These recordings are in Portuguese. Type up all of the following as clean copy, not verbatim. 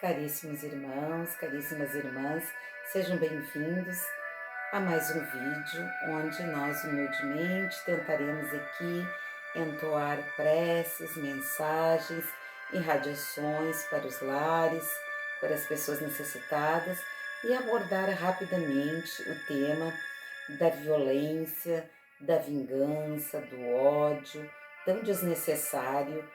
Caríssimos irmãos, caríssimas irmãs, sejam bem-vindos a mais um vídeo onde nós humildemente tentaremos aqui entoar preces, mensagens, irradiações para os lares, para as pessoas necessitadas e abordar rapidamente o tema da violência, da vingança, do ódio, tão desnecessário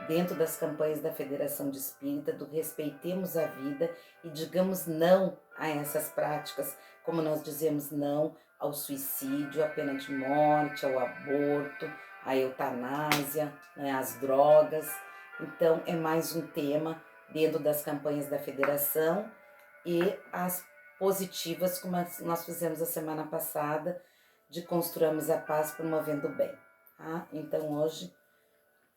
dentro das campanhas da Federação de Espírita, do respeitemos a vida e digamos não a essas práticas, como nós dizemos não ao suicídio, à pena de morte, ao aborto, à eutanásia, né, às drogas. Então, é mais um tema dentro das campanhas da Federação e as positivas, como nós fizemos a semana passada, de Construamos a Paz promovendo o bem. Tá? Então, hoje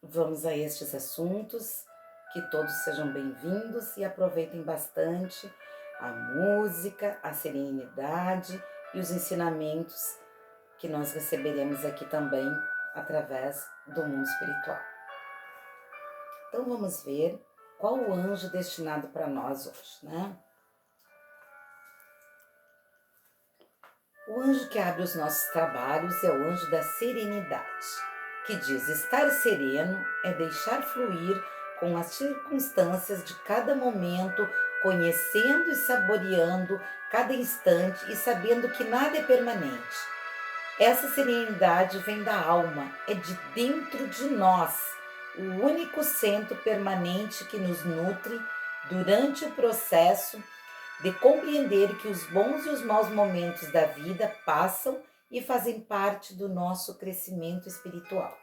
vamos a estes assuntos, que todos sejam bem-vindos e aproveitem bastante a música, a serenidade e os ensinamentos que nós receberemos aqui também através do mundo espiritual. Então vamos ver qual o anjo destinado para nós hoje, né? O anjo que abre os nossos trabalhos é o anjo da serenidade, que diz: estar sereno é deixar fluir com as circunstâncias de cada momento, conhecendo e saboreando cada instante e sabendo que nada é permanente. Essa serenidade vem da alma, é de dentro de nós, o único centro permanente que nos nutre durante o processo de compreender que os bons e os maus momentos da vida passam e fazem parte do nosso crescimento espiritual.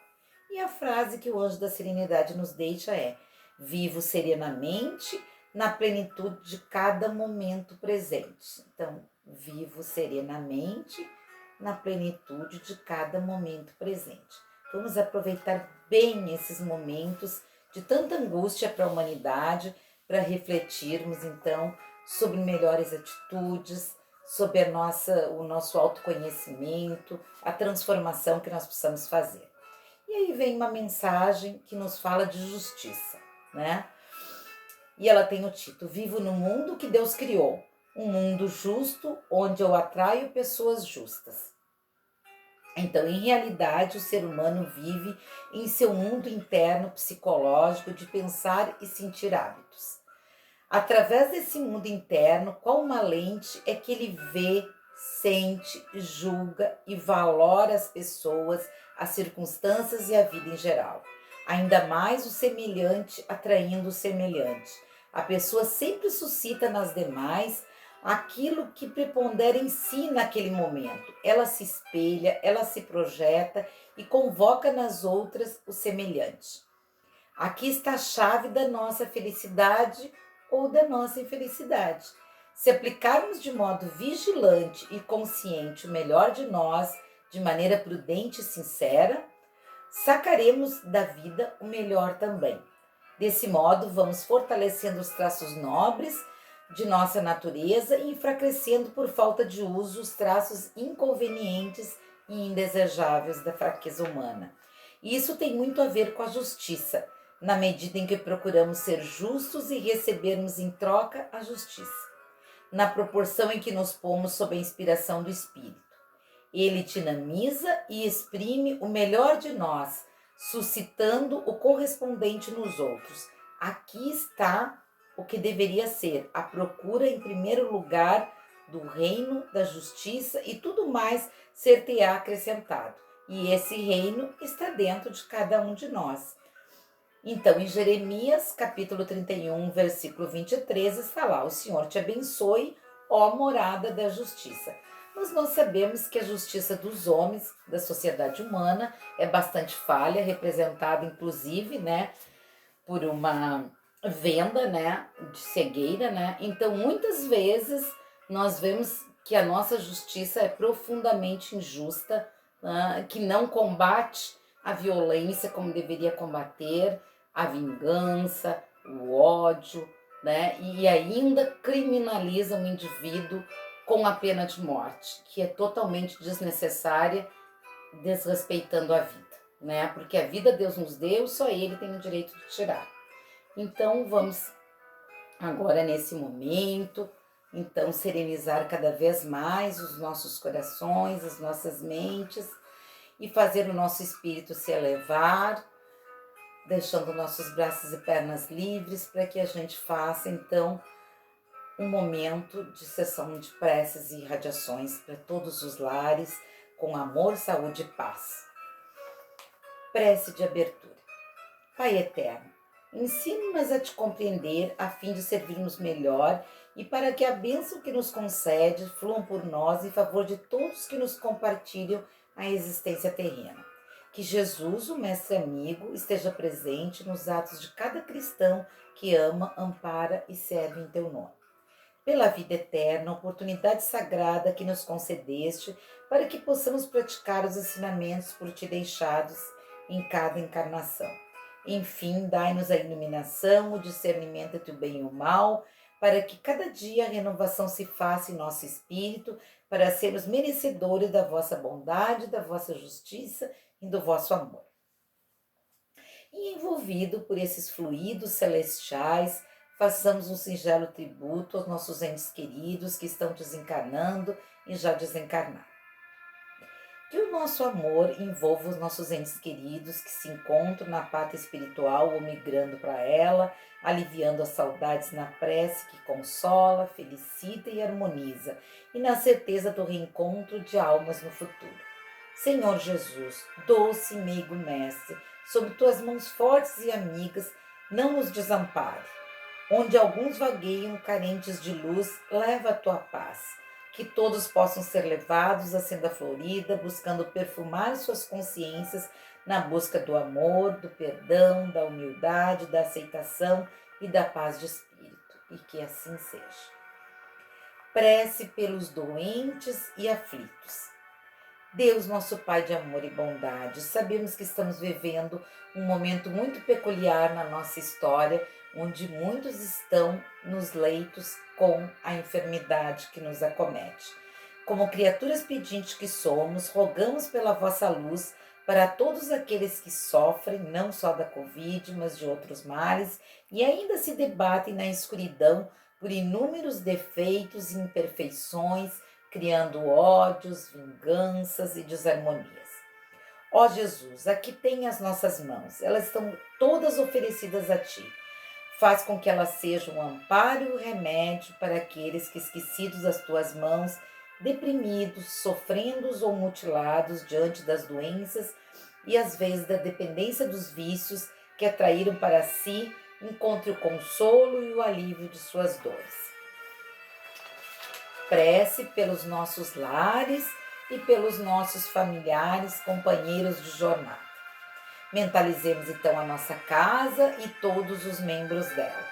E a frase que o anjo da serenidade nos deixa é: vivo serenamente na plenitude de cada momento presente. Então, vivo serenamente na plenitude de cada momento presente. Vamos aproveitar bem esses momentos de tanta angústia para a humanidade, para refletirmos então sobre melhores atitudes, sobre o nosso autoconhecimento, a transformação que nós precisamos fazer. E aí vem uma mensagem que nos fala de justiça, né? E ela tem o título: Vivo no mundo que Deus criou, um mundo justo onde eu atraio pessoas justas. Então, em realidade, o ser humano vive em seu mundo interno psicológico de pensar e sentir hábitos. Através desse mundo interno, qual uma lente é que ele vê, sente, julga e valora as pessoas, as circunstâncias e a vida em geral. Ainda mais o semelhante atraindo o semelhante. A pessoa sempre suscita nas demais aquilo que prepondera em si naquele momento. Ela se espelha, ela se projeta e convoca nas outras o semelhante. Aqui está a chave da nossa felicidade ou da nossa infelicidade. Se aplicarmos de modo vigilante e consciente o melhor de nós, de maneira prudente e sincera, sacaremos da vida o melhor também. Desse modo, vamos fortalecendo os traços nobres de nossa natureza e enfraquecendo por falta de uso os traços inconvenientes e indesejáveis da fraqueza humana. E isso tem muito a ver com a justiça, na medida em que procuramos ser justos e recebermos em troca a justiça, na proporção em que nos pomos sob a inspiração do Espírito. Ele dinamiza e exprime o melhor de nós, suscitando o correspondente nos outros. Aqui está o que deveria ser a procura em primeiro lugar do reino, da justiça e tudo mais ser-te-á acrescentado. E esse reino está dentro de cada um de nós. Então, em Jeremias, capítulo 31, versículo 23, está lá: o Senhor te abençoe, ó morada da justiça. Mas nós sabemos que a justiça dos homens, da sociedade humana, é bastante falha, representada inclusive, né, por uma venda, né, de cegueira, né? Então, muitas vezes nós vemos que a nossa justiça é profundamente injusta, né, que não combate a violência como deveria combater, a vingança, o ódio, né? E ainda criminaliza o indivíduo com a pena de morte, que é totalmente desnecessária, desrespeitando a vida, né? Porque a vida Deus nos deu, só Ele tem o direito de tirar. Então vamos agora nesse momento, então serenizar cada vez mais os nossos corações, as nossas mentes e fazer o nosso espírito se elevar, deixando nossos braços e pernas livres para que a gente faça então um momento de sessão de preces e radiações para todos os lares, com amor, saúde e paz. Prece de abertura. Pai eterno, ensina-nos a te compreender a fim de servirmos melhor e para que a bênção que nos concede flua por nós em favor de todos que nos compartilham a existência terrena. Que Jesus, o Mestre amigo, esteja presente nos atos de cada cristão que ama, ampara e serve em teu nome. Pela vida eterna, oportunidade sagrada que nos concedeste para que possamos praticar os ensinamentos por ti deixados em cada encarnação. Enfim, dai-nos a iluminação, o discernimento entre o bem e o mal, para que cada dia a renovação se faça em nosso espírito, para sermos merecedores da vossa bondade, da vossa justiça e do vosso amor. E envolvido por esses fluidos celestiais, façamos um singelo tributo aos nossos entes queridos que estão desencarnando e já desencarnaram. Que o nosso amor envolva os nossos entes queridos que se encontram na pátria espiritual ou migrando para ela, aliviando as saudades na prece que consola, felicita e harmoniza, e na certeza do reencontro de almas no futuro. Senhor Jesus, doce e meigo mestre, sob tuas mãos fortes e amigas, não os desampare. Onde alguns vagueiam carentes de luz, leva a tua paz. Que todos possam ser levados à senda florida, buscando perfumar suas consciências na busca do amor, do perdão, da humildade, da aceitação e da paz de espírito. E que assim seja. Prece pelos doentes e aflitos. Deus, nosso Pai de amor e bondade, sabemos que estamos vivendo um momento muito peculiar na nossa história, onde muitos estão nos leitos com a enfermidade que nos acomete. Como criaturas pedintes que somos, rogamos pela vossa luz para todos aqueles que sofrem, não só da Covid, mas de outros males, e ainda se debatem na escuridão por inúmeros defeitos e imperfeições, criando ódios, vinganças e desarmonias. Ó Jesus, aqui tem as nossas mãos, elas estão todas oferecidas a Ti. Faz com que elas sejam um amparo e um remédio para aqueles que, esquecidos das Tuas mãos, deprimidos, sofrendo ou mutilados diante das doenças e às vezes da dependência dos vícios que atraíram para si, encontre o consolo e o alívio de suas dores. Prece pelos nossos lares e pelos nossos familiares, companheiros de jornada. Mentalizemos então a nossa casa e todos os membros dela.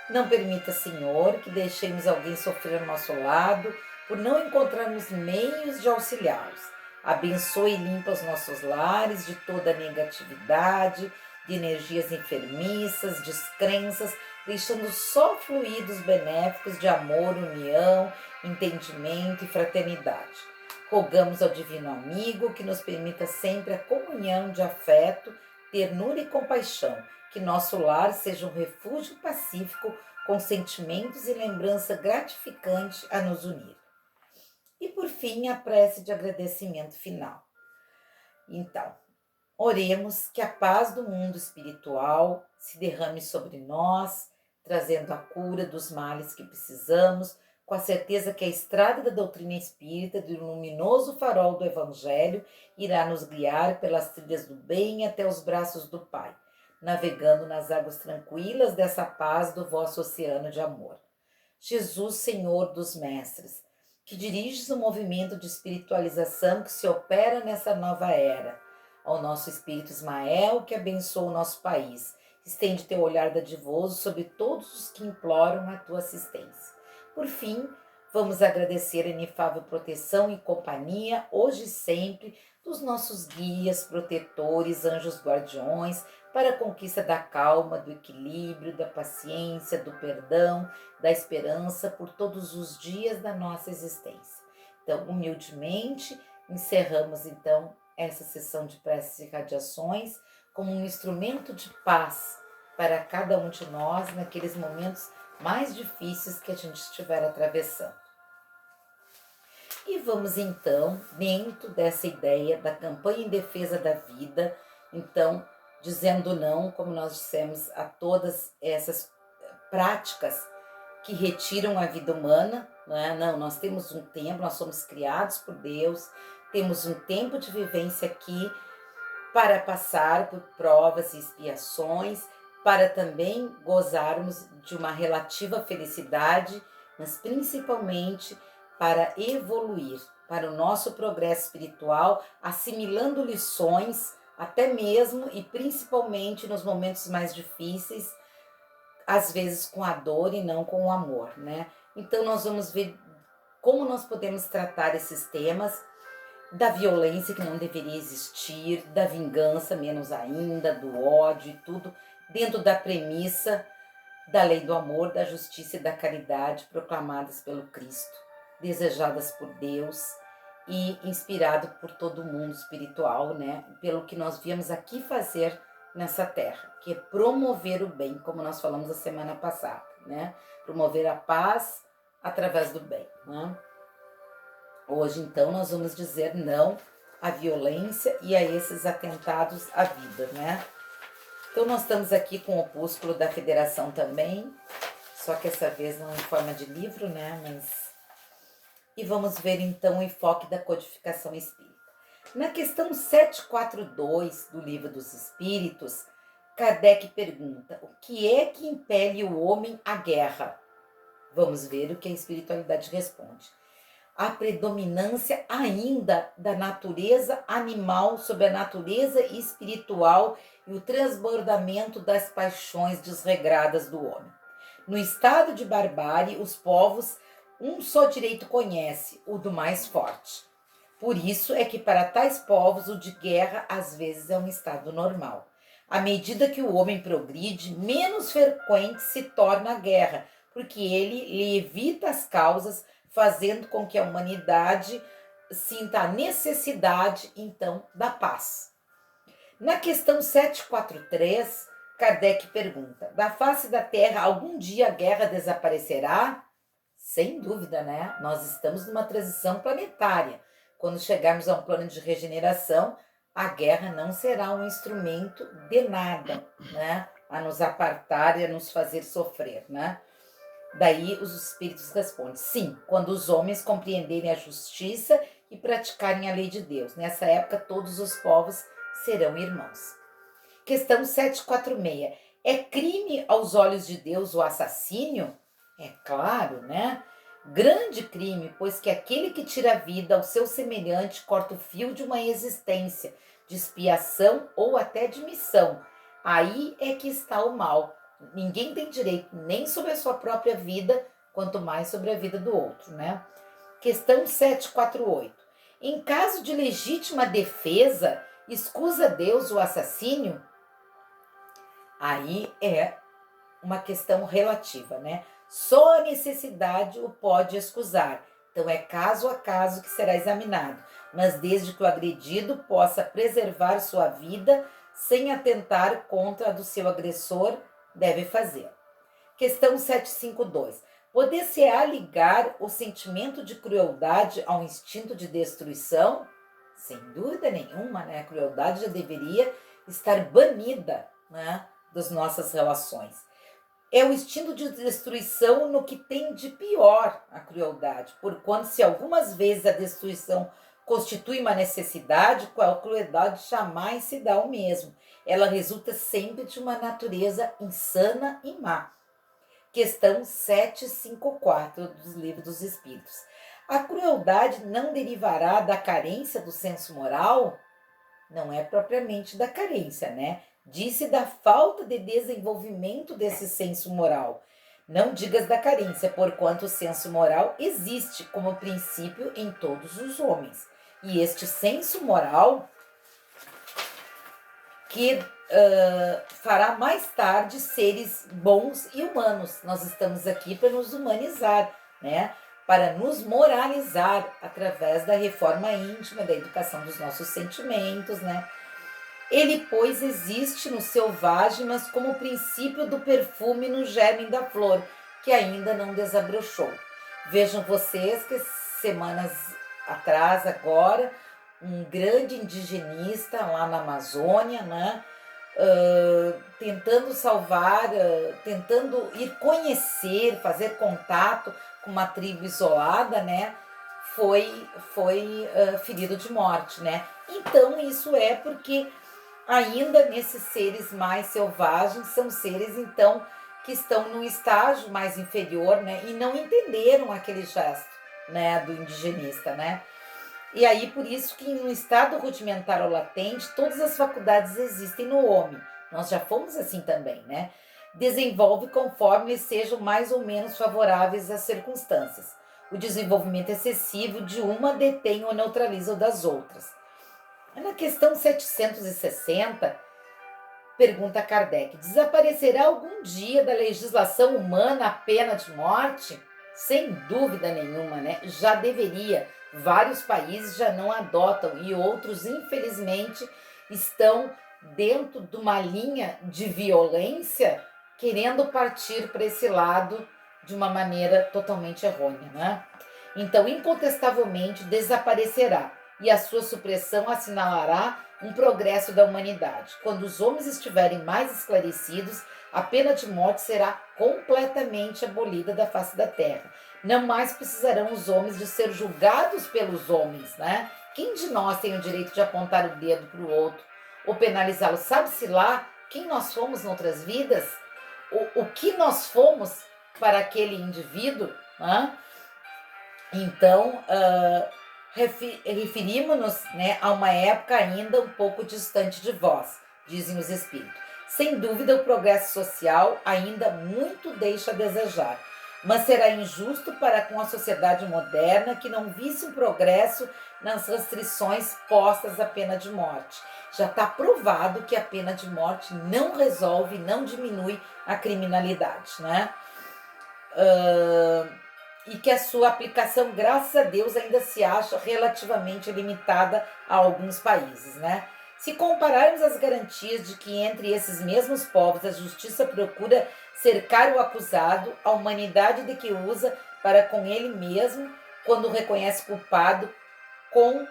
Não permita, Senhor, que deixemos alguém sofrer ao nosso lado por não encontrarmos meios de auxiliá-los. Abençoe e limpa os nossos lares de toda negatividade, de energias enfermiças, descrenças, deixando só fluidos benéficos de amor, união, entendimento e fraternidade. Rogamos ao Divino Amigo que nos permita sempre a comunhão de afeto, ternura e compaixão, que nosso lar seja um refúgio pacífico com sentimentos e lembrança gratificante a nos unir. E por fim, a prece de agradecimento final. Então, oremos que a paz do mundo espiritual se derrame sobre nós, trazendo a cura dos males que precisamos, com a certeza que a estrada da doutrina espírita, do luminoso farol do Evangelho, irá nos guiar pelas trilhas do bem até os braços do Pai, navegando nas águas tranquilas dessa paz do vosso oceano de amor. Jesus, Senhor dos Mestres, que diriges o movimento de espiritualização que se opera nessa nova era, ao nosso Espírito Ismael, que abençoa o nosso país. Estende teu olhar dadivoso sobre todos os que imploram a tua assistência. Por fim, vamos agradecer a inefável proteção e companhia, hoje e sempre, dos nossos guias, protetores, anjos guardiões, para a conquista da calma, do equilíbrio, da paciência, do perdão, da esperança por todos os dias da nossa existência. Então, humildemente, encerramos então essa sessão de preces e radiações como um instrumento de paz para cada um de nós naqueles momentos mais difíceis que a gente estiver atravessando. E vamos então, dentro dessa ideia da campanha em defesa da vida, então, dizendo não, como nós dissemos, a todas essas práticas que retiram a vida humana, né? Não, nós temos um tempo, nós somos criados por Deus, temos um tempo de vivência aqui para passar por provas e expiações, para também gozarmos de uma relativa felicidade, mas principalmente para evoluir, para o nosso progresso espiritual, assimilando lições, até mesmo e principalmente nos momentos mais difíceis, às vezes com a dor e não com o amor, né? Então nós vamos ver como nós podemos tratar esses temas da violência que não deveria existir, da vingança menos ainda, do ódio e tudo, dentro da premissa da lei do amor, da justiça e da caridade proclamadas pelo Cristo, desejadas por Deus e inspirado por todo o mundo espiritual, né? Pelo que nós viemos aqui fazer nessa terra, que é promover o bem, como nós falamos a semana passada, né? Promover a paz através do bem, né? Hoje, então, nós vamos dizer não à violência e a esses atentados à vida, né? Então, nós estamos aqui com o opúsculo da Federação também, só que essa vez não em forma de livro, né? E vamos ver, então, o enfoque da codificação espírita. Na questão 742 do Livro dos Espíritos, Kardec pergunta: o que é que impele o homem à guerra? Vamos ver o que a espiritualidade responde: a predominância ainda da natureza animal sobre a natureza espiritual e o transbordamento das paixões desregradas do homem. No estado de barbárie, os povos um só direito conhece, o do mais forte. Por isso é que para tais povos o de guerra às vezes é um estado normal. À medida que o homem progride, menos frequente se torna a guerra, porque ele lhe evita as causas, fazendo com que a humanidade sinta a necessidade, então, da paz. Na questão 743, Kardec pergunta: da face da Terra, algum dia a guerra desaparecerá? Sem dúvida, né? Nós estamos numa transição planetária. Quando chegarmos a um plano de regeneração, a guerra não será um instrumento de nada, né? A nos apartar e a nos fazer sofrer, né? Daí os espíritos respondem: sim, quando os homens compreenderem a justiça e praticarem a lei de Deus. Nessa época, todos os povos serão irmãos. Questão 746. É crime aos olhos de Deus o assassínio? É claro, né? Grande crime, pois que aquele que tira a vida ao seu semelhante corta o fio de uma existência, de expiação ou até de missão. Aí é que está o mal. Ninguém tem direito nem sobre a sua própria vida, quanto mais sobre a vida do outro, né? Questão 748. Em caso de legítima defesa, escusa Deus o assassínio? Aí é uma questão relativa, né? Só a necessidade o pode excusar. Então é caso a caso que será examinado, mas desde que o agredido possa preservar sua vida sem atentar contra a do seu agressor, deve fazer. Questão 752. Poder-se-á ligar o sentimento de crueldade ao instinto de destruição? Sem dúvida nenhuma, né? A crueldade já deveria estar banida, né, das nossas relações. É o instinto de destruição no que tem de pior a crueldade, porquanto se algumas vezes a destruição constitui uma necessidade, com a crueldade jamais se dá o mesmo. Ela resulta sempre de uma natureza insana e má. Questão 754 dos Livros dos Espíritos. A crueldade não derivará da carência do senso moral? Não é propriamente da carência, né? Disse da falta de desenvolvimento desse senso moral. Não digas da carência, porquanto o senso moral existe como princípio em todos os homens. E este senso moral que fará mais tarde seres bons e humanos. Nós estamos aqui para nos humanizar, né? Para nos moralizar através da reforma íntima, da educação dos nossos sentimentos, né? Ele, pois, existe no selvagem, mas como o princípio do perfume no germe da flor, que ainda não desabrochou. Vejam vocês que semanas atrás, agora, um grande indigenista lá na Amazônia, né? Tentando salvar, tentando ir conhecer, fazer contato com uma tribo isolada, né? Foi ferido de morte, né? Então isso é porque ainda nesses seres mais selvagens são seres então que estão num estágio mais inferior, né? E não entenderam aquele gesto, né? Do indigenista, né? E aí, por isso que no estado rudimentar ou latente, todas as faculdades existem no homem. Nós já fomos assim também, né? Desenvolve conforme sejam mais ou menos favoráveis às circunstâncias. O desenvolvimento excessivo de uma detém ou neutraliza o das outras. Na questão 760, pergunta Kardec: desaparecerá algum dia da legislação humana a pena de morte? Sem dúvida nenhuma, né? Já deveria. Vários países já não adotam e outros, infelizmente, estão dentro de uma linha de violência, querendo partir para esse lado de uma maneira totalmente errônea, né? Então, incontestavelmente, desaparecerá e a sua supressão assinalará um progresso da humanidade. Quando os homens estiverem mais esclarecidos, a pena de morte será completamente abolida da face da terra. Não mais precisarão os homens de ser julgados pelos homens, né? Quem de nós tem o direito de apontar o dedo para o outro ou penalizá-lo? Sabe-se lá quem nós fomos em outras vidas? O que nós fomos para aquele indivíduo, né? Então, referimos-nos, né, a uma época ainda um pouco distante de vós, dizem os espíritos. Sem dúvida, o progresso social ainda muito deixa a desejar, mas será injusto para com a sociedade moderna que não visse um progresso nas restrições postas à pena de morte. Já está provado que a pena de morte não resolve, não diminui a criminalidade, né? E que a sua aplicação, graças a Deus, ainda se acha relativamente limitada a alguns países, né? Se compararmos as garantias de que entre esses mesmos povos a justiça procura cercar o acusado, a humanidade de que usa para com ele mesmo, quando o reconhece culpado, com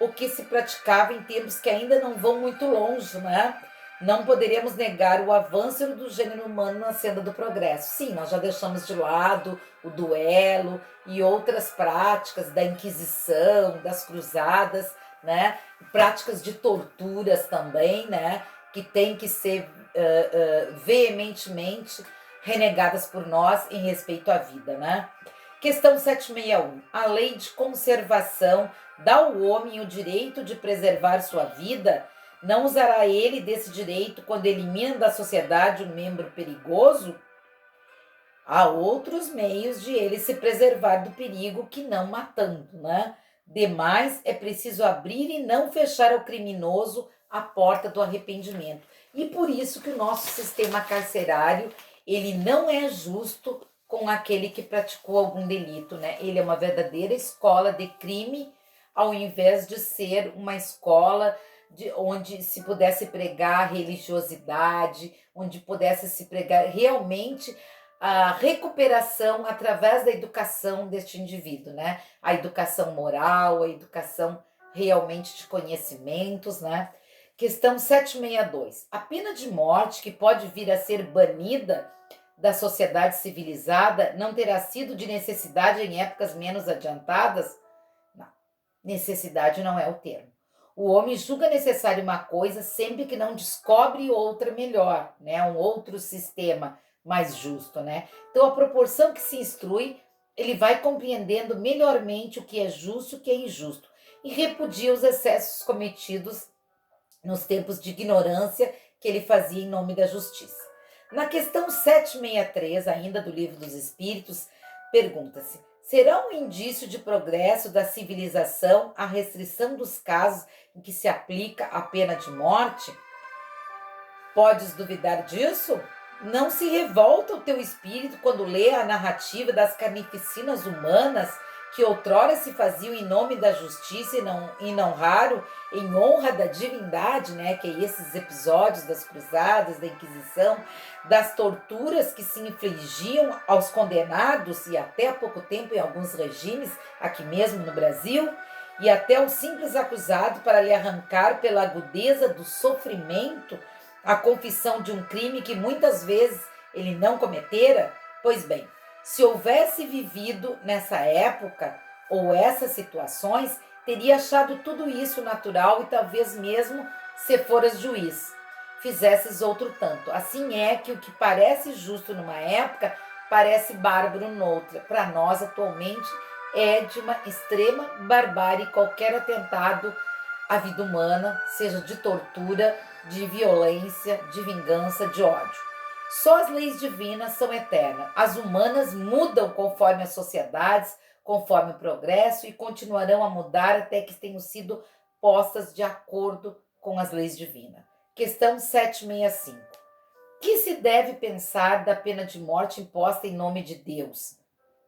o que se praticava em tempos que ainda não vão muito longe, né? Não poderíamos negar o avanço do gênero humano na senda do progresso. Sim, nós já deixamos de lado o duelo e outras práticas da Inquisição, das cruzadas, né? Práticas de torturas também, né? Que têm que ser veementemente renegadas por nós em respeito à vida, né? Questão 761. A lei de conservação dá ao homem o direito de preservar sua vida. Não usará ele desse direito quando elimina da sociedade um membro perigoso? Há outros meios de ele se preservar do perigo que não matando, né? Demais, é preciso abrir e não fechar ao criminoso a porta do arrependimento. E por isso que o nosso sistema carcerário, ele não é justo com aquele que praticou algum delito, né? Ele é uma verdadeira escola de crime, ao invés de ser uma escola onde se pudesse pregar religiosidade, onde pudesse se pregar realmente a recuperação através da educação deste indivíduo, né? A educação moral, a educação realmente de conhecimentos, né? Questão 762. A pena de morte, que pode vir a ser banida da sociedade civilizada, não terá sido de necessidade em épocas menos adiantadas? Não. Necessidade não é o termo. O homem julga necessário uma coisa sempre que não descobre outra melhor, né? Um outro sistema mais justo, né? Então, a proporção que se instrui, ele vai compreendendo melhormente o que é justo e o que é injusto e repudia os excessos cometidos nos tempos de ignorância que ele fazia em nome da justiça. Na questão 763, ainda do Livro dos Espíritos, pergunta-se: será um indício de progresso da civilização a restrição dos casos em que se aplica a pena de morte? Podes duvidar disso? Não se revolta o teu espírito quando lê a narrativa das carnificinas humanas que outrora se faziam em nome da justiça e não raro em honra da divindade, né? Que é esses episódios das cruzadas, da Inquisição, das torturas que se infligiam aos condenados e até há pouco tempo em alguns regimes, aqui mesmo no Brasil, e até o simples acusado para lhe arrancar pela agudeza do sofrimento a confissão de um crime que muitas vezes ele não cometera. Pois bem, se houvesse vivido nessa época ou essas situações, teria achado tudo isso natural e talvez mesmo, se foras juiz, fizesses outro tanto. Assim é que o que parece justo numa época parece bárbaro noutra. Para nós, atualmente, é de uma extrema barbárie qualquer atentado à vida humana, seja de tortura, de violência, de vingança, de ódio. Só as leis divinas são eternas. As humanas mudam conforme as sociedades, conforme o progresso e continuarão a mudar até que tenham sido postas de acordo com as leis divinas. Questão 765. Que se deve pensar da pena de morte imposta em nome de Deus?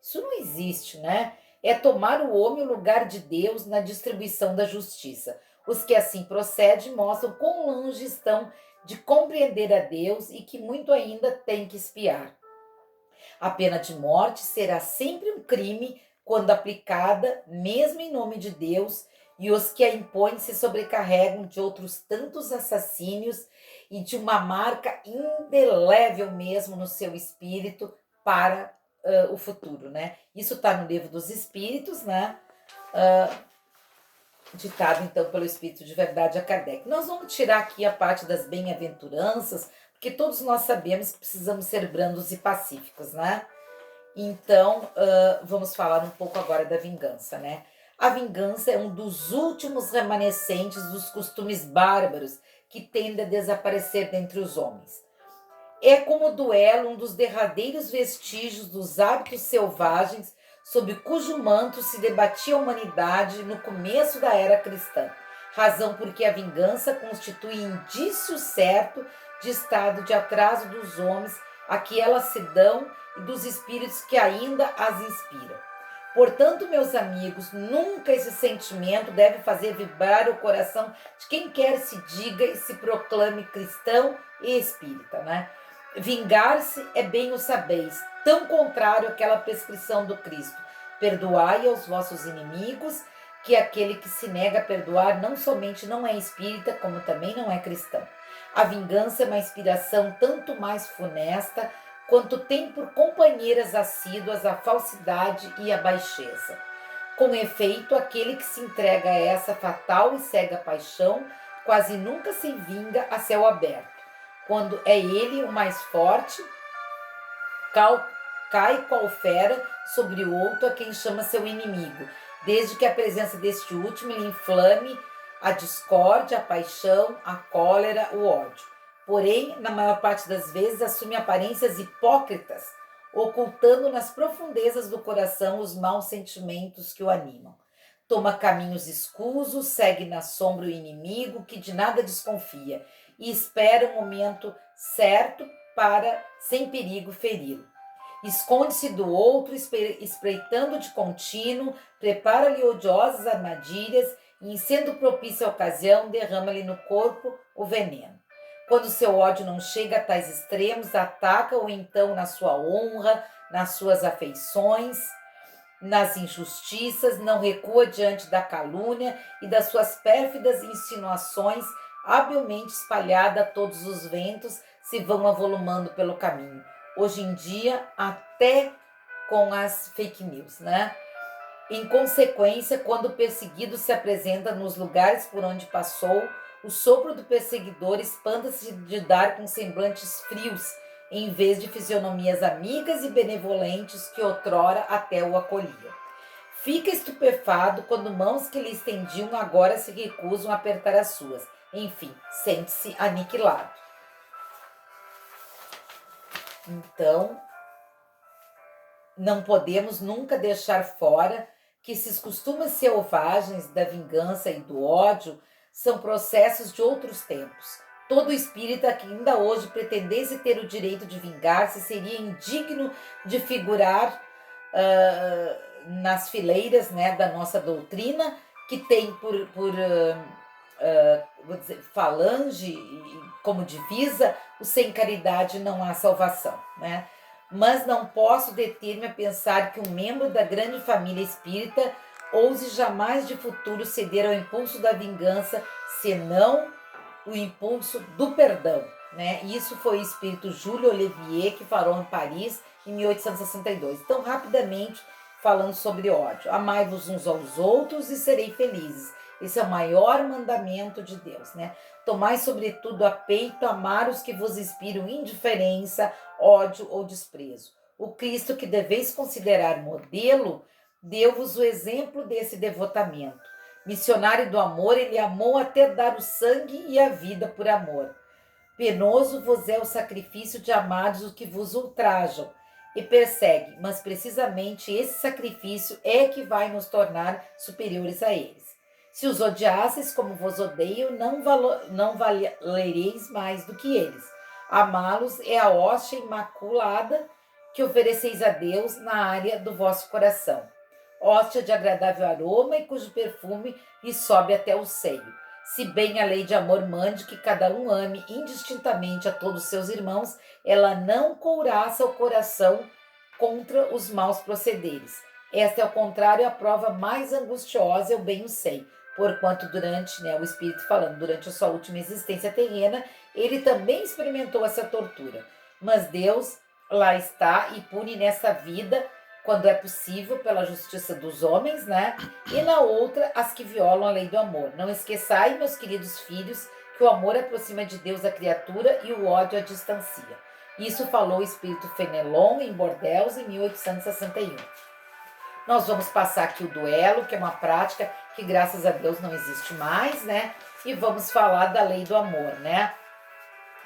Isso não existe, né? É tomar o homem o lugar de Deus na distribuição da justiça. Os que assim procedem mostram quão longe estão de compreender a Deus e que muito ainda tem que espiar. A pena de morte será sempre um crime quando aplicada, mesmo em nome de Deus, e os que a impõem se sobrecarregam de outros tantos assassínios e de uma marca indelével mesmo no seu espírito para o futuro, né? Isso está no Livro dos Espíritos, né? Ditado então pelo Espírito de Verdade a Kardec. Nós vamos tirar aqui a parte das bem-aventuranças, porque todos nós sabemos que precisamos ser brandos e pacíficos, né? Então, vamos falar um pouco agora da vingança, né? A vingança é um dos últimos remanescentes dos costumes bárbaros que tende a desaparecer dentre os homens. É como o duelo um dos derradeiros vestígios dos hábitos selvagens sob cujo manto se debatia a humanidade no começo da era cristã, razão porque a vingança constitui indício certo de estado de atraso dos homens a que elas se dão e dos espíritos que ainda as inspiram. Portanto, meus amigos, nunca esse sentimento deve fazer vibrar o coração de quem quer se diga e se proclame cristão e espírita, né? Vingar-se é bem o sabeis, tão contrário àquela prescrição do Cristo. Perdoai aos vossos inimigos, que aquele que se nega a perdoar não somente não é espírita, como também não é cristão. A vingança é uma inspiração tanto mais funesta, quanto tem por companheiras assíduas a falsidade e a baixeza. Com efeito, aquele que se entrega a essa fatal e cega paixão, quase nunca se vinga a céu aberto. Quando é ele o mais forte, cai qual fera sobre o outro a quem chama seu inimigo, desde que a presença deste último lhe inflame a discórdia, a paixão, a cólera, o ódio. Porém, na maior parte das vezes, assume aparências hipócritas, ocultando nas profundezas do coração os maus sentimentos que o animam. Toma caminhos escusos, segue na sombra o inimigo, que de nada desconfia, e espera o momento certo para, sem perigo, feri-lo. Esconde-se do outro, espreitando de contínuo, prepara-lhe odiosas armadilhas e, em sendo propícia a ocasião, derrama-lhe no corpo o veneno. Quando seu ódio não chega a tais extremos, ataca-o então na sua honra, nas suas afeições, nas injustiças, não recua diante da calúnia e das suas pérfidas insinuações, habilmente espalhada a todos os ventos, se vão avolumando pelo caminho. Hoje em dia, até com as fake news, né? Em consequência, quando o perseguido se apresenta nos lugares por onde passou, o sopro do perseguidor espanta-se de dar com semblantes frios, em vez de fisionomias amigas e benevolentes que outrora até o acolhiam. Fica estupefado quando mãos que lhe estendiam agora se recusam a apertar as suas. Enfim, sente-se aniquilado. Então, não podemos nunca deixar fora que esses costumes selvagens da vingança e do ódio são processos de outros tempos. Todo espírita que ainda hoje pretendesse ter o direito de vingar-se seria indigno de figurar nas fileiras, né, da nossa doutrina, que tem vou dizer, falange como divisa, o sem caridade não há salvação, né? Mas não posso deter-me a pensar que um membro da grande família espírita ouse jamais de futuro ceder ao impulso da vingança, senão o impulso do perdão, né? Isso foi o espírito Júlio Olivier que falou em Paris em 1862. Então, rapidamente, falando sobre ódio. Amai-vos uns aos outros e serei felizes. Esse é o maior mandamento de Deus, né? Tomai sobretudo a peito amar os que vos inspiram indiferença, ódio ou desprezo. O Cristo que deveis considerar modelo, deu-vos o exemplo desse devotamento. Missionário do amor, ele amou até dar o sangue e a vida por amor. Penoso vos é o sacrifício de amados os que vos ultrajam e perseguem, mas precisamente esse sacrifício é que vai nos tornar superiores a eles. Se os odiasseis como vos odeiam, não valereis mais do que eles. Amá-los é a hóstia imaculada que ofereceis a Deus na área do vosso coração. Hóstia de agradável aroma e cujo perfume lhe sobe até o seio. Se bem a lei de amor mande que cada um ame indistintamente a todos seus irmãos, ela não couraça o coração contra os maus procederes. Esta, ao contrário, a prova mais angustiosa, eu bem o sei, porquanto durante, o Espírito falando, durante a sua última existência terrena, ele também experimentou essa tortura. Mas Deus lá está e pune nessa vida, quando é possível, pela justiça dos homens, né? E na outra, as que violam a lei do amor. Não esqueçai, meus queridos filhos, que o amor aproxima de Deus a criatura e o ódio a distancia. Isso falou o espírito Fenelon em Bordeaux em 1861. Nós vamos passar aqui o duelo, que é uma prática que, graças a Deus, não existe mais, né? E vamos falar da lei do amor, né?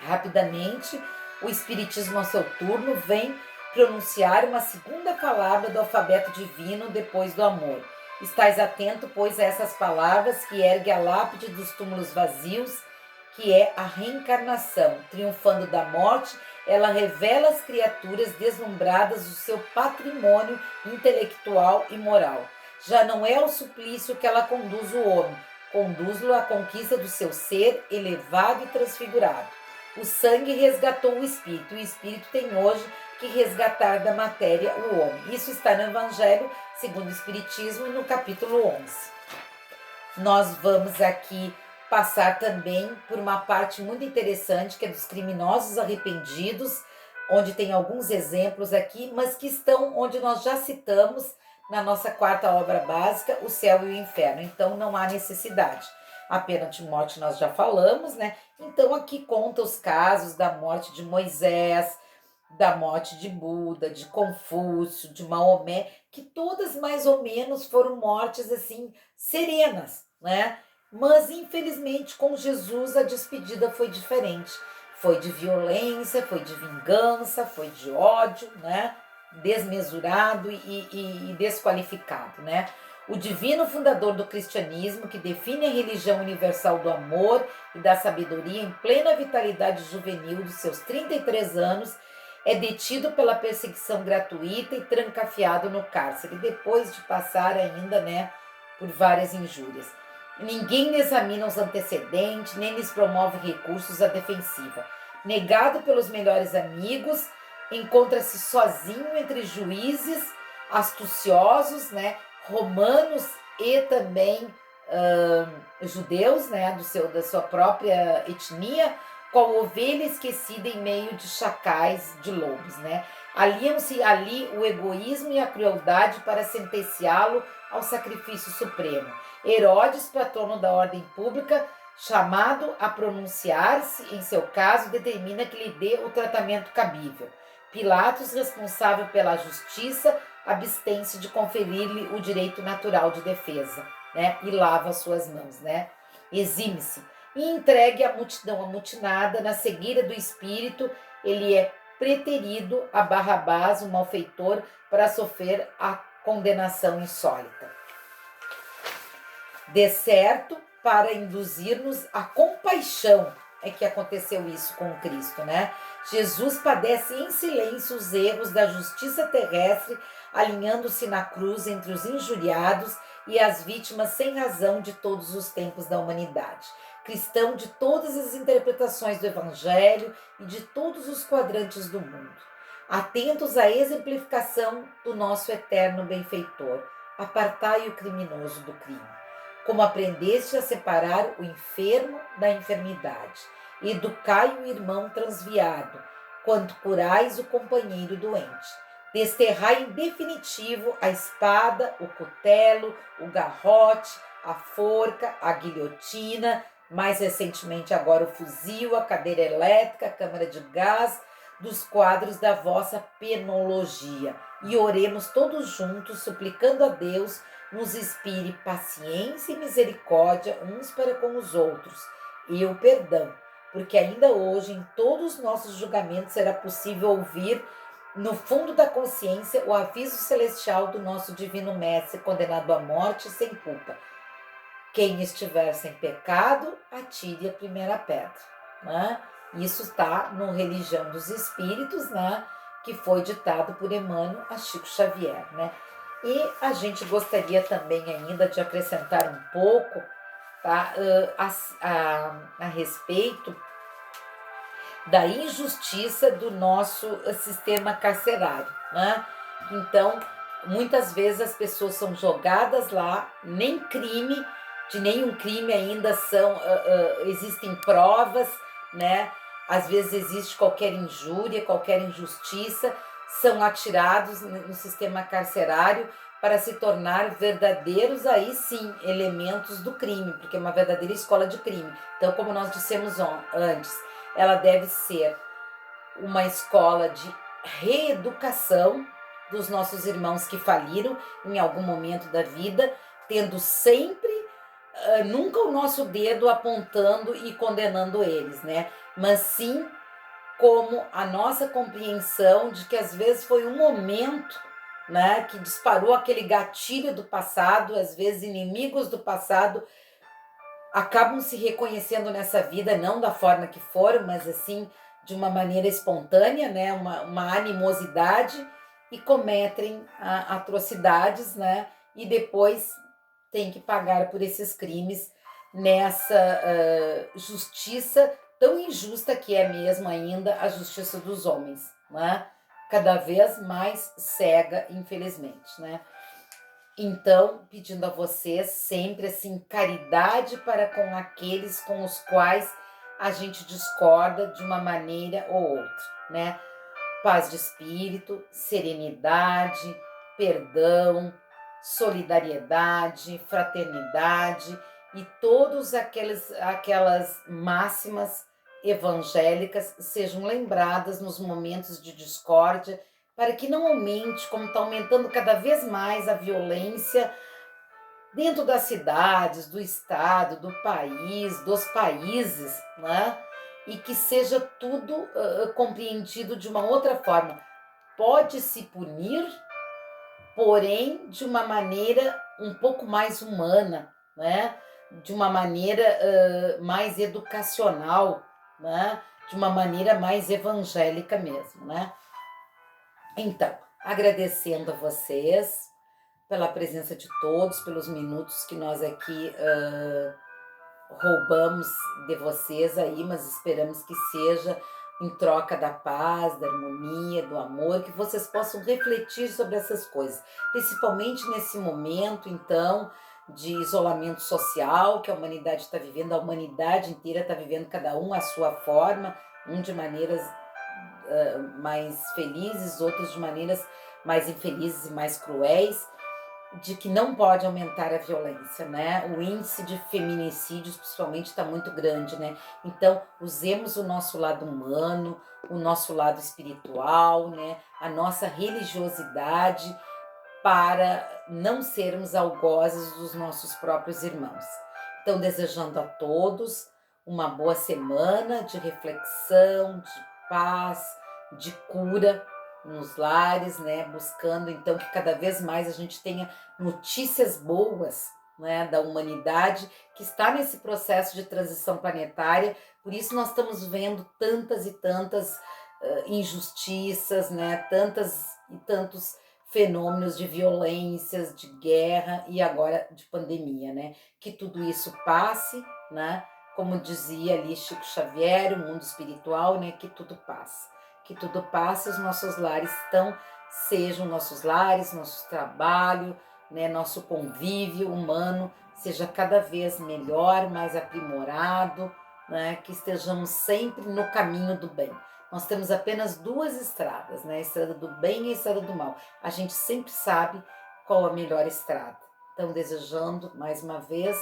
Rapidamente, o Espiritismo, ao seu turno, vem pronunciar uma segunda palavra do alfabeto divino depois do amor. Estais atento, pois, a essas palavras que ergue a lápide dos túmulos vazios, que é a reencarnação. Triunfando da morte, ela revela às criaturas deslumbradas o seu patrimônio intelectual e moral. Já não é o suplício que ela conduz o homem, conduz-lo à conquista do seu ser elevado e transfigurado. O sangue resgatou o espírito tem hoje que resgatar da matéria o homem. Isso está no Evangelho segundo o Espiritismo, no capítulo 11. Nós vamos aqui passar também por uma parte muito interessante, que é dos criminosos arrependidos, onde tem alguns exemplos aqui, mas que estão onde nós já citamos na nossa quarta obra básica, O Céu e o Inferno. Então, não há necessidade. A pena de morte nós já falamos, né? Então, aqui conta os casos da morte de Moisés, da morte de Buda, de Confúcio, de Maomé, que todas mais ou menos foram mortes assim serenas, né? Mas infelizmente com Jesus a despedida foi diferente. Foi de violência, foi de vingança, foi de ódio, né? Desmesurado e desqualificado, né? O divino fundador do cristianismo, que define a religião universal do amor e da sabedoria em plena vitalidade juvenil dos seus 33 anos, é detido pela perseguição gratuita e trancafiado no cárcere, depois de passar ainda, por várias injúrias. Ninguém examina os antecedentes, nem lhes promove recursos à defensiva. Negado pelos melhores amigos, encontra-se sozinho entre juízes astuciosos, romanos e também judeus, da sua própria etnia, qual ovelha esquecida em meio de chacais, de lobos, Aliam-se ali o egoísmo e a crueldade para sentenciá-lo ao sacrifício supremo. Herodes, patrono da ordem pública, chamado a pronunciar-se em seu caso, determina que lhe dê o tratamento cabível. Pilatos, responsável pela justiça, abstém-se de conferir-lhe o direito natural de defesa, e lava suas mãos, exime-se. E entregue à multidão amutinada, na cegueira do espírito, ele é preterido a Barrabás, o malfeitor, para sofrer a condenação insólita. De certo, para induzir-nos à compaixão, é que aconteceu isso com Cristo, Jesus padece em silêncio os erros da justiça terrestre, alinhando-se na cruz entre os injuriados e as vítimas sem razão de todos os tempos da humanidade. Cristão de todas as interpretações do Evangelho e de todos os quadrantes do mundo. Atentos à exemplificação do nosso eterno benfeitor, apartai o criminoso do crime. Como aprendeste a separar o enfermo da enfermidade, educai o irmão transviado, quanto curais o companheiro doente. Desterrai em definitivo a espada, o cutelo, o garrote, a forca, a guilhotina, mais recentemente agora o fuzil, a cadeira elétrica, a câmara de gás, dos quadros da vossa penologia. E oremos todos juntos, suplicando a Deus, nos inspire paciência e misericórdia uns para com os outros, e o perdão, porque ainda hoje, em todos os nossos julgamentos, será possível ouvir, no fundo da consciência, o aviso celestial do nosso divino mestre, condenado à morte sem culpa. Quem estiver sem pecado, atire a primeira pedra, né? Isso está no Religião dos Espíritos, né? Que foi ditado por Emmanuel a Chico Xavier, né? E a gente gostaria também ainda de acrescentar um pouco, tá? A respeito da injustiça do nosso sistema carcerário, né? Então, muitas vezes as pessoas são jogadas lá, nem crime, de nenhum crime ainda existem provas, né? Às vezes existe qualquer injúria, qualquer injustiça, são atirados no sistema carcerário para se tornar verdadeiros, aí sim, elementos do crime, porque é uma verdadeira escola de crime. Então, como nós dissemos antes, ela deve ser uma escola de reeducação dos nossos irmãos que faliram em algum momento da vida, tendo sempre, nunca o nosso dedo apontando e condenando eles, né? Mas sim como a nossa compreensão de que às vezes foi um momento, né, que disparou aquele gatilho do passado, às vezes inimigos do passado acabam se reconhecendo nessa vida, não da forma que foram, mas assim, de uma maneira espontânea, né, uma animosidade, e cometem atrocidades, né, e depois tem que pagar por esses crimes nessa justiça tão injusta que é mesmo ainda a justiça dos homens, né? Cada vez mais cega, infelizmente, né? Então, pedindo a vocês sempre assim caridade para com aqueles com os quais a gente discorda de uma maneira ou outra, né? Paz de espírito, serenidade, perdão, solidariedade, fraternidade e todas aquelas máximas evangélicas sejam lembradas nos momentos de discórdia, para que não aumente, como está aumentando cada vez mais a violência dentro das cidades, do estado, do país, dos países, né? E que seja tudo compreendido de uma outra forma. Pode-se punir, porém de uma maneira um pouco mais humana, né? De uma maneira mais educacional, né? De uma maneira mais evangélica mesmo, né? Então, agradecendo a vocês pela presença de todos, pelos minutos que nós aqui roubamos de vocês aí, mas esperamos que seja em troca da paz, da harmonia, do amor, que vocês possam refletir sobre essas coisas, principalmente nesse momento, então, de isolamento social que a humanidade está vivendo, a humanidade inteira está vivendo, cada um à sua forma, um de maneiras mais felizes, outros de maneiras mais infelizes e mais cruéis, de que não pode aumentar a violência, né? O índice de feminicídios, principalmente, está muito grande, né? Então, usemos o nosso lado humano, o nosso lado espiritual, né? A nossa religiosidade para não sermos algozes dos nossos próprios irmãos. Então, desejando a todos uma boa semana de reflexão, de paz, de cura nos lares, né? Buscando então que cada vez mais a gente tenha notícias boas, né, da humanidade que está nesse processo de transição planetária. Por isso nós estamos vendo tantas e tantas injustiças, né, tantas e tantos fenômenos de violências, de guerra e agora de pandemia, né. Que tudo isso passe, né, como dizia ali Chico Xavier, o mundo espiritual, né, que tudo passe. Que tudo passe, os nossos lares sejam nossos lares, nosso trabalho, né, nosso convívio humano seja cada vez melhor, mais aprimorado, né, que estejamos sempre no caminho do bem. Nós temos apenas duas estradas, né, a estrada do bem e a estrada do mal. A gente sempre sabe qual a melhor estrada. Então, desejando mais uma vez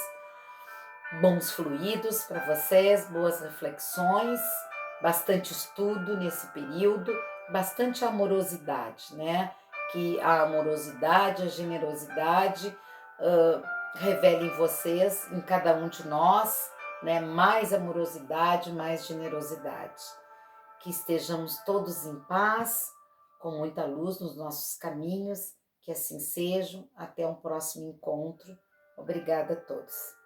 bons fluidos para vocês, boas reflexões, bastante estudo nesse período, bastante amorosidade, né? Que a amorosidade, a generosidade revele em vocês, em cada um de nós, né? Mais amorosidade, mais generosidade. Que estejamos todos em paz, com muita luz nos nossos caminhos, que assim sejam. Até um próximo encontro. Obrigada a todos.